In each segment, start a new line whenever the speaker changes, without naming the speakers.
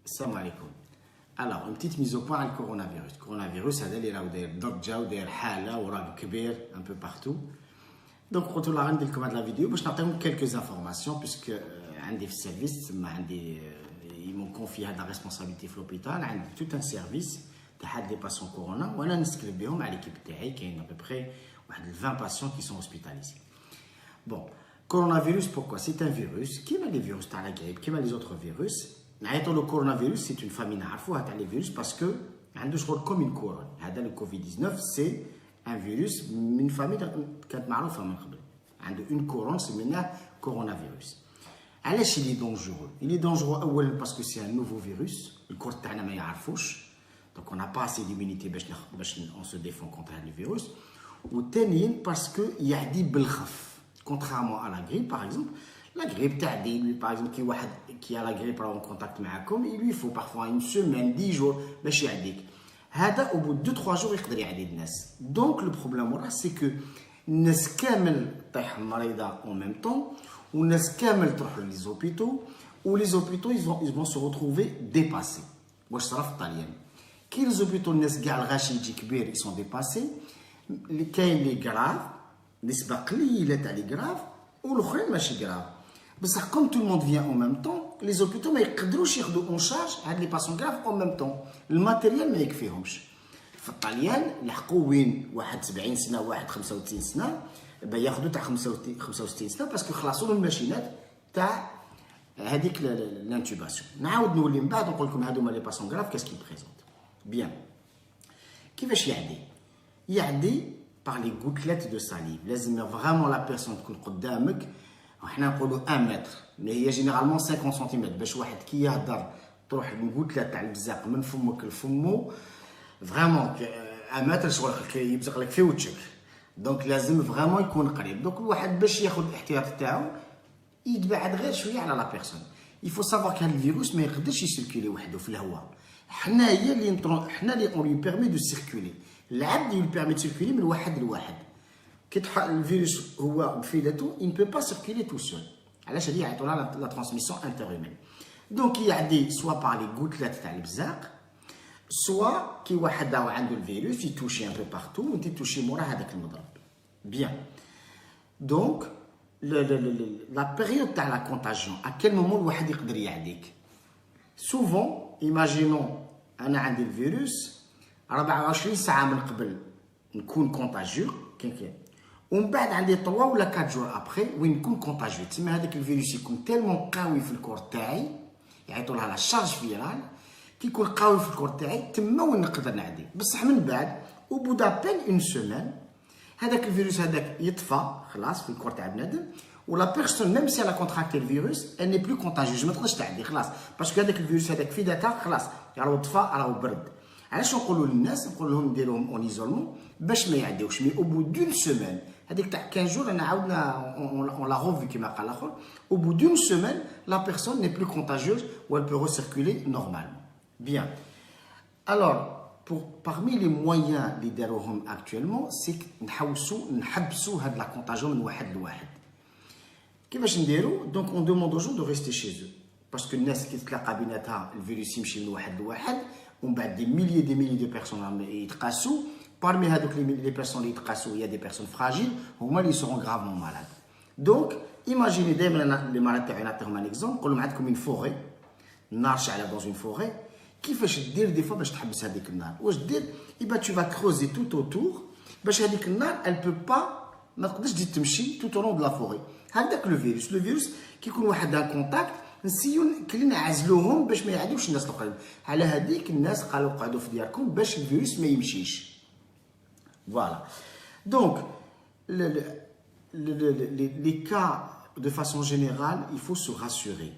Salam alaikum. Alors, une petite mise au point à le coronavirus. Le coronavirus, c'est des ضجة وداير حالة وراق كبير un peu partout. Donc, quand on a rendu le de la vidéo, je vais quelques informations puisque عندي في السيرفيس ils m'ont confié la responsabilité في l'hôpital. عندي tout un service تاع des patients corona وانا نسكريب بهم على l'équipe تاعي كاين à peu près 20 patients qui sont hospitalisés. Bon, coronavirus pourquoi? C'est un virus qui met les virus تاع la grippe, qui met les autres virus. Le coronavirus, c'est une famille de virus parce que comme une couronne. Le Covid-19, c'est un virus, une famille qui a une couronne, c'est le coronavirus. Alors, il est dangereux. Il est dangereux parce que c'est un nouveau virus. Le corps donc on n'a pas assez d'immunité on se défend contre le virus. Ou parce qu'il y a des blkhaf. Contrairement à la grippe, par exemple. La grippe, par exemple, qui a la grippe en contact avec vous, il lui faut parfois une semaine, 10 jours, au bout de 2-3 jours, il peut y donc le problème, c'est que nous en même temps, ou nous les hôpitaux, où les hôpitaux ils vont se retrouver dépassés. Les hôpitaux ils sont dépassés, les graves, les graves, ou les graves. Comme tout le monde vient en même temps, les hôpitaux ne peuvent pas en charge les patients graves en même temps. Le matériel ne peut pas. في الطليان لحقوا وين واحد 70 سنه واحد 95 سنه ياخذوا تاع 65 سنه باسكو خلصوا من الماشينات تاع هذيك الانتوباسيون. نعاود نولي من بعد نقول لكم هذوما لي باسون غراف كاس كي بريزونت. بيان كيفاش يعدي par les gouttelettes de salive. لازم vraiment la personne تكون قدامك. احنا نقولوا 1 متر mais هي جينيرالمون 50 سنتيمتر باش واحد كي يهضر تروح الغوتله تاع البزاق من فمك لفمو فريمون 1 متر شغل يبزق لك في وجهك دونك لازم فريمون يكون قريب دونك الواحد باش ياخذ الاحتياط تاعو يتبعد غير شويه على لا بيرسون يفو سافوار كان الفيروس ما يقدرش يسيركولي وحده في الهواء حنايا اللي اون لي بيرمي دو سيركولي العبد اللي بيرمي دو سيركولي من واحد لواحد le virus il ne peut pas circuler tout seul. Alors, je dis la transmission interhumaine. Donc, il y a soit par les gouttelettes de l'ibzaq, soit qui a le virus, il touche un peu partout, ou il touche avec le modèle. Bien. Donc, la période de la contagion, à quel moment le wahad peut y souvent, imaginons, on a le virus, 24 ساعة من قبل نكون contagieux, ومن بعد عندي 3 ولا 4 جور ابري وين نكون كونتاجيو تسمى هذاك الفيروس يكون تالمون قوي في الكور تاعي يعيطوا لها لا شارج فيرال كي يكون قوي في الكور تاعي تما وين نقدر نعدي بصح من بعد او بو دابيل اون سيمين هذاك الفيروس هذاك يطفى خلاص في الكور تاع بنادم ولا بيرسون ميم سي لا كونتراكتي الفيروس ان ني بلو كونتاجيوز ما تقدرش تعدي خلاص باسكو هذاك الفيروس هذاك في ذاتها خلاص راهو طفى راهو برد علاش نقولوا للناس نقول لهم نديروهم اون ايزولمون باش ما يعديوش مي او بو دون سيمين هذيك تاع 15 jours انا عاودنا on l'a revu كما قال الاخر au bout d'une semaine la personne n'est plus contagieuse ou elle peut recirculer normalement. Bien. Alors parmi les moyens اللي داروهم actuellement c'est نحبسوا هاد la contagion من واحد لواحد. كيفاش نديروا؟ donc on demande aux gens de rester chez eux parce que الناس كي تتلاقى بيناتها الفيروس يمشي من واحد لواحد ومن بعد des milliers de personnes يتقاسوا. Parmi les personnes qui sont il y a des personnes fragiles, ils seront gravement malades. Donc, imaginez les malades, un exemple, on a comme une forêt, dans une forêt, qui fait des fois que tu vas creuser tout autour, elle ne peut pas tout au long de la forêt. C'est le virus qui est en contact, كلنا عزلوهم باش ما يعديوش الناس الاخرين على هذيك الناس قالوا قعدوا في دياركم باش الفيروس ما يمشيش. Voilà. Donc, les cas, de façon générale, il faut se rassurer.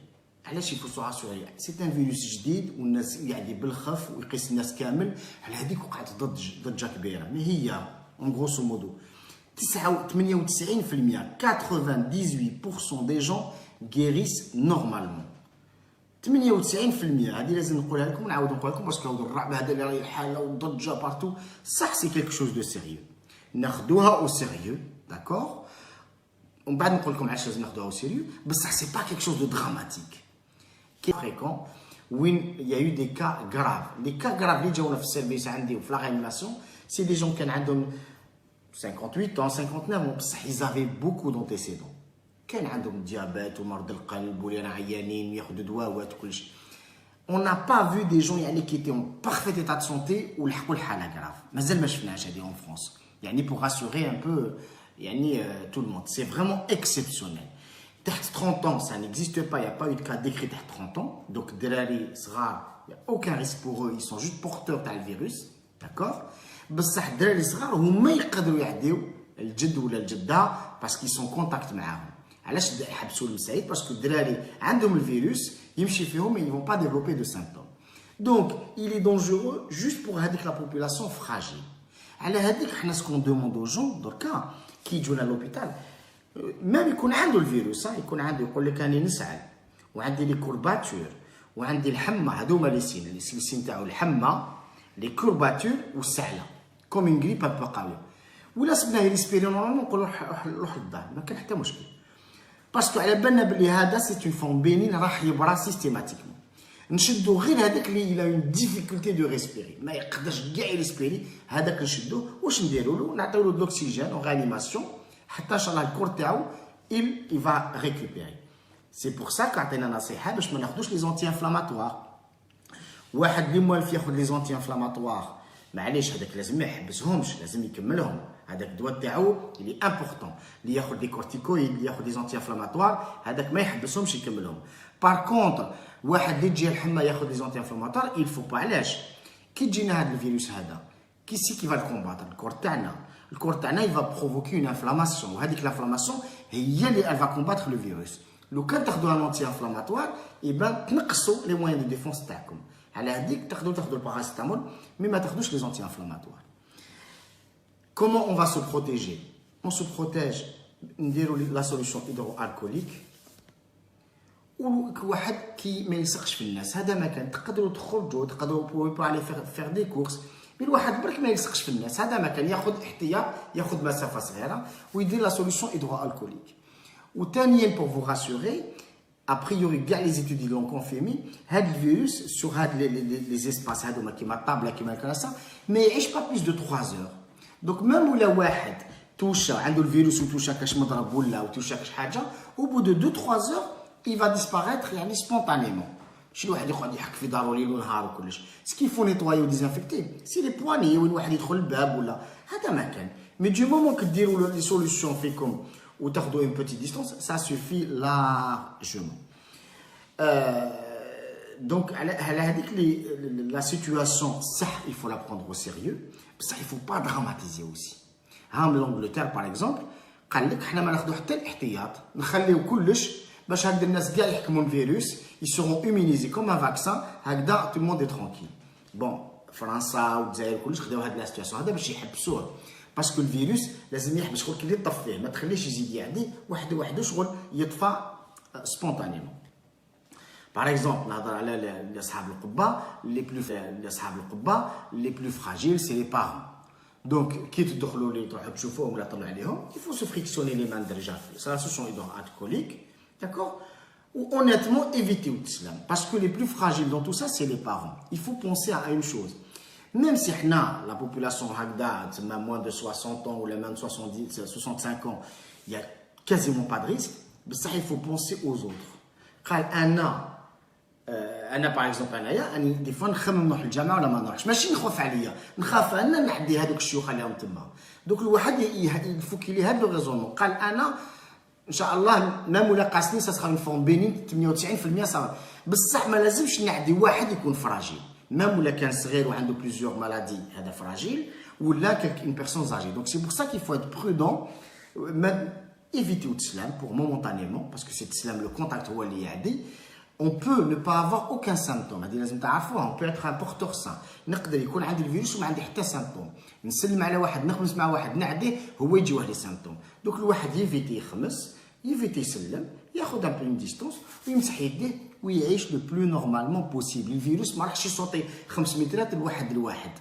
علاش il faut se rassurer? C'est un virus جديد والناس يعدي بالخف ويقيس الناس كامل على هذيك وقعت ضجة كبيرة. ما هي en grosso modo 98% 98% des gens guérissent normalement. 98% هذه لازم نقولها لكم ونعاود نقولها لكم باسكو الرعب هذا اللي راهي الحاله والضجه بارتو صح سي كيلكو شوز دو سيريو ناخذوها او سيريو داكور ومن بعد نقول لكم علاش لازم ناخذوها او سيريو بصح سي با كيلكو شوز دو دراماتيك كي فريكون وين il y a eu des cas graves. Les cas graves اللي جاونا في السيرفيس عندي وفي لا réanimation, c'est des gens كان عندهم 58 ans 59 بصح ils avaient beaucoup d'antécédents. كان عندهم diabète ومرض القلب ولا عيانين ياخذوا دواء وكل شيء. On n'a pas vu des gens qui étaient en parfait état de santé ou لحقوا الحالة grave. مازال ما شفناهاش هذه en France. pour rassurer un peu tout le monde. C'est vraiment exceptionnel. 30 ans, ça n'existe pas. Il n'y a pas eu de cas décrit à 30 ans. Donc, دراري صغار, il n'y a aucun risque pour eux. Ils sont juste porteurs du virus. D'accord? بصح الدراري صغار هما يقدروا يعديو الجد ولا الجدة parce qu'ils sont en contact معاهم. علاش يحبسوا المساعد؟ parce que الدراري عندهم الفيروس يمشي فيهم et ils ne vont pas développer de symptômes. Donc, il est dangereux juste pour هذيك la population fragile. على هذيك حنا سكون دوموندو جون دركا كي يجونا لوبيتال ميم يكون عنده الفيروس يكون عنده يقول لك راني نسعل وعندي لي كورباتور وعندي الحمى هذوما لي سين تاعو الحمى لي كورباتور والسعله كوم اون غريب با قويه ولا سبناه يريسبيري نورمالمون نقولوا روح للدار ما كان حتى مشكل باسكو على بالنا بلي هذا سي اون فون بينين راح يبرا سيستيماتيكمون نشدو غير هذاك اللي الى اون ديفيكولتي دو ريسبيري ما يقدرش كاع يريسبيري هذاك نشدوه واش نديرو له نعطيو له الاكسجين اون ريانيماسيون حتى ان شاء الله الكور تاعو il va récupérer. C'est pour ça qu'عطينا نصيحه باش ما ناخذوش لي زونتي انفلاماتوار. واحد اللي موالف ياخذ لي زونتي انفلاماتوار معليش هذاك لازم ما يحبسهمش لازم يكملهم هذاك الدواء تاعو اللي امبورطون اللي ياخذ لي كورتيكويد اللي ياخذ لي زونتي انفلاماتوار هذاك ما يحبسهمش يكملهم. بار كونتر واحد اللي تجي الحمى ياخذ لي زونتي انفلاماتوار il faut pas علاش كي تجينا هذا الفيروس هذا كي سي كي فا الكومباتر الكور تاعنا الكور تاعنا il va provoquer une inflammation وهذيك l'inflammation هي اللي elle va combattre le virus. لو كان تاخذوا ان انتي انفلاماتوار يبان تنقصوا لي موان دو ديفونس تاعكم على هذيك تاخذوا الباراسيتامول مي ما تاخذوش لي زونتي انفلاماتوار. Comment on va se protéger? On se protège نديروا la solution hydroalcoolique وواحد كي ما يلصقش في الناس هذا ما كان تقدروا تخرجوا تقدروا بو على فير دي كورس مي الواحد برك ما يلصقش في الناس هذا ما كان ياخذ احتياط ياخذ مسافه صغيره ويدير لا سوليسيون هيدروالكوليك. وثانيا pour vous rassurer a priori كاع لي زيتود اللي لون كونفيرمي هذا الفيروس سور هاد لي اسباس هذوما كيما الطابله كيما الكراسه ما يعيش با بليس دو 3 heures. دونك ميم ولا واحد توشا عنده الفيروس وتوشا كاش مضرب ولا وتوشا كاش حاجه او بو دو 2-3 heures il va disparaître يعني spontanément. شي واحد يقعد يحك في دارو ليل ونهار وكلش سكي فو نيتوايو ديزانفيكتي سي لي بواني وين واحد يدخل الباب ولا هذا ما كان مي دو مومون كديروا لي سوليسيون فيكم وتاخذوا اون بوتيت ديستونس سا سوفي لارجمون. دونك على هذيك لا سيتوياسيون صح il faut la prendre au sérieux بصح il faut pas dramatiser aussi. هام لونجلتير باغ اكزومبل قال لك حنا ما ناخذوا حتى الاحتياط نخليو كلش باش هاد الناس كاع يحكموا الفيروس ils seront immunisés comme un vaccin هكذا tout le monde est tranquille. بون فرنسا والجزائر كلش خداو هاد لا سيتوياسيون هذا باش يحبسوه باسكو الفيروس لازم يحبس شغل كي يطفيه ما تخليش يزيد يعدي وحده شغل يطفى سبونتانيمون. باغ اكزومبل نهضر على اصحاب القبه لي بلو فراجيل سي لي بارون. دونك كي تدخلوا لي تروحوا تشوفوهم ولا طلعوا عليهم il faut se frictionner les mains déjà ça la solution hydroalcoolique d'accord ou honnêtement éviter l'islam parce que les plus fragiles dans tout ça c'est les parents. Il faut penser à une chose même si la population hagda moins de 60 ans ou les moins de 65 ans il y a quasiment pas de risque mais ça il faut penser aux autres. قال انا باغ اكزومبل انايا دي فوا نخمم نروح للجامعه ولا ما نروحش ماشي نخاف عليا نخاف انا نعدي هذوك الشيوخ اللي راهم تما. دوك الواحد يفوكي لي هذا الريزونمون قال انا ان شاء الله ميم ولا قاسني سا سخا اون فون بينين 98% صار بصح ما لازمش نعدي واحد يكون فراجيل ميم ولا كان صغير وعنده بليزيور مالادي هذا فراجيل ولا اون بيرسون زاجي. دونك سي بور سا كيل فو ات برودون éviter l'islam pour momentanément parce que c'est l'islam le contact هو اللي يعدي. On peut ne pas avoir aucun symptôme. هذه لازم تعرفوها. On peut être un porteur sain. نقدر يكون عندي الفيروس وما عندي حتى سيمبتوم. نسلم على واحد نخمس مع واحد نعديه هو يجيوه لي سيمبتوم. دوك الواحد يفيتي يخمس يفيتي يسلم ياخذ ان بلون ديستونس ويمسح يديه ويعيش لو بلو نورمالمون بوسيبل. الفيروس ما راحش يصوتي 5 مترات لواحد لواحد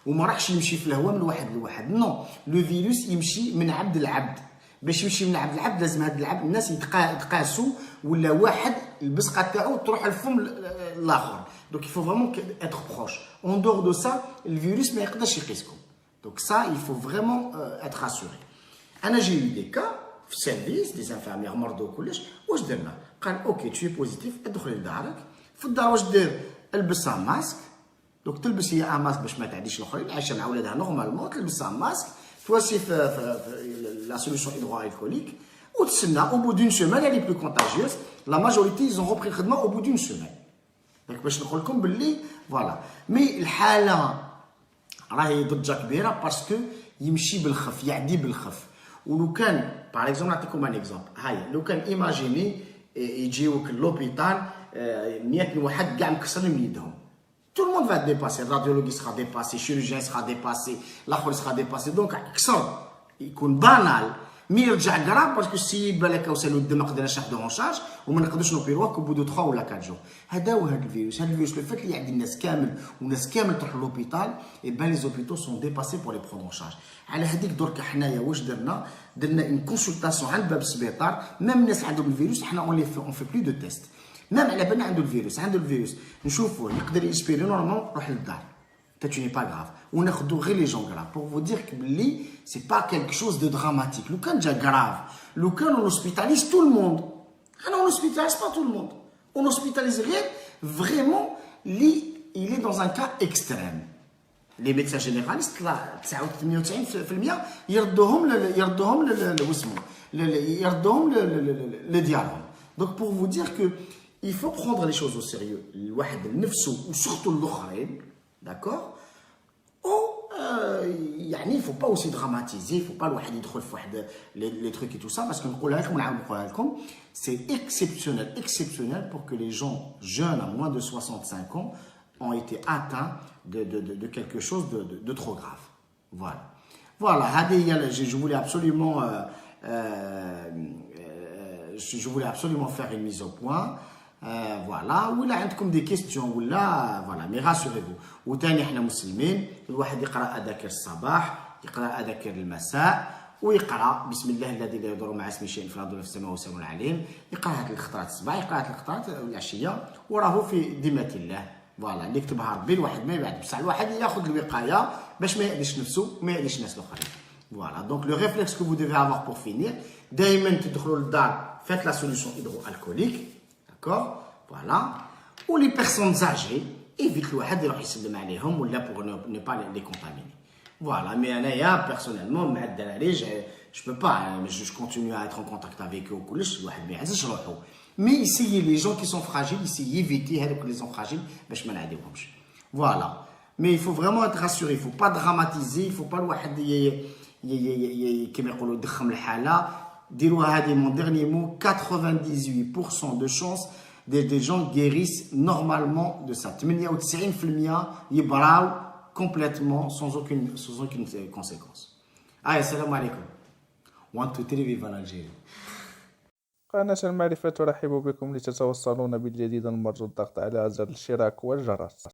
وما راحش يمشي في الهواء من واحد لواحد. نو لو فيروس يمشي من عبد العبد باش يمشي من عبد العبد لازم هاد العبد الناس يتقاسوا ولا واحد البصقه تاعو تروح الفم الاخر. دونك il faut vraiment être proche. En dehors de ça, le virus ما يقدرش يقيسكم. Donc ça, il faut vraiment être rassuré. انا جي eu des cas في السيرفيس دي انفيرميير مرضوا وكلش. واش درنا؟ قال اوكي tu es positif ادخل لدارك. في الدار واش دير؟ البسها ماسك. دونك تلبس هي ماسك باش ما تعديش الاخرين، عايشه مع ولادها نورمالمون، تلبسها ماسك، تواسي في لا سوليسيون هيدرو الكوليك وتسنى. او بو دون سيمين elle est plus contagieuse. La majorité ils ont repris الخدمه au bout d'une semaine. دونك باش نقول لكم باللي فوالا. مي الحاله راهي ضجه كبيره باسكو يمشي بالخف، يعدي بالخف. ولو كان باغ اكزومبل نعطيكم ان اكزومبل، هاي لو كان ايماجيني يجيوك لوبيتال 100 واحد كاع مكسرين من يدهم. Tout le monde va être dépassé, le radiologiste sera dépassé, le chirurgien sera dépassé, l'akhor sera dépassé. Donc, كسر يكون بانال مي يرجع كراف باسكو السيد بالك وصلوا الدم ما قدرناش ناخذوه اون شارج وما نقدرش نوبيروه كو بودو 3 ولا 4 جور. هذا هو هذا الفيروس. هذا الفيروس لو فات اللي يعدي الناس كامل والناس كامل تروح لوبيتال، اي بان لي زوبيتو سون ديباسي بور لي بروندر اون شارج. على هذيك درك حنايا واش درنا؟ درنا اون كونسلطاسيون عند باب السبيطار. ميم الناس عندهم الفيروس حنا اون في بلو دو تيست. ميم على بالنا عنده الفيروس نشوفوه يقدر يسبيري نورمالمون روح للدار. Tu n'es pas grave. On a redoré les gens graves pour vous dire que c'est pas quelque chose de dramatique. Le cas déjà grave. Le cas on hospitalise tout le monde. Alors on hospitalise pas tout le monde. On hospitalise rien. Vraiment, il est dans un cas extrême. Les médecins généralistes là 99% يردوهم لديارهم. Donc pour vous dire que il faut prendre les choses au sérieux. الواحد لنفسه وsurtout الاخرين. D'accord? يعني il faut pas aussi dramatiser, il faut pas الواحد يدخل في واحد les trucs et tout ça parce que نقولها لكم ونعاود نقولها لكم c'est exceptionnel pour que les gens jeunes à moins de 65 ans ont été atteints de quelque chose de trop grave. Voilà هذه je voulais absolument faire une mise au point. فوالا. ولا عندكم دي كيستيون ولا فوالا مي راسوريفو. وثاني احنا مسلمين، الواحد يقرا اذاكر الصباح، يقرا اذاكر المساء، ويقرا بسم الله الذي لا يضر مع اسمه شيء في الارض ولا في السماء وهو السميع العليم. يقرا هذه الخطرات الصباح، يقرا هذه الخطرات العشيه، وراه في ذمه الله. فوالا اللي كتبها ربي الواحد ما يبعد، بصح الواحد ياخذ الوقايه باش ما يأذيش نفسه وما يأذيش الناس الاخرين. فوالا دونك لو ريفلكس كو فو ديفي افوار بور فينير، دائما تدخلوا للدار فات لا سوليسيون هيدرو الكوليك. D'accord? Voilà. Ou les personnes âgées, évite le واحد يروح يسلم عليهم ولا pour ne pas les contaminer. Voilà. Mais أنايا personnellement مع الدراري je peux pas, je continue à être en contact avec eux وكلش الواحد ما يعزش روحو. Mais essayez les gens qui sont fragiles, essayez éviter هذوك les gens fragiles باش ما نعديوهمش. Voilà. Mais il faut vraiment être rassuré, il faut pas dramatiser, il faut pas الواحد كما يقولوا يضخم الحالة. Dis-moi, mon dernier mot, 98% de chance des gens guérissent normalement de ça. 98% يبراو complètement sans aucune conséquence. Allez, salam alaikum. 1 2 3 vive l'Algérie.
قناة المعرفة ترحب بكم لتتوصلون بالجديد المرجو الضغط على زر الاشتراك والجرس.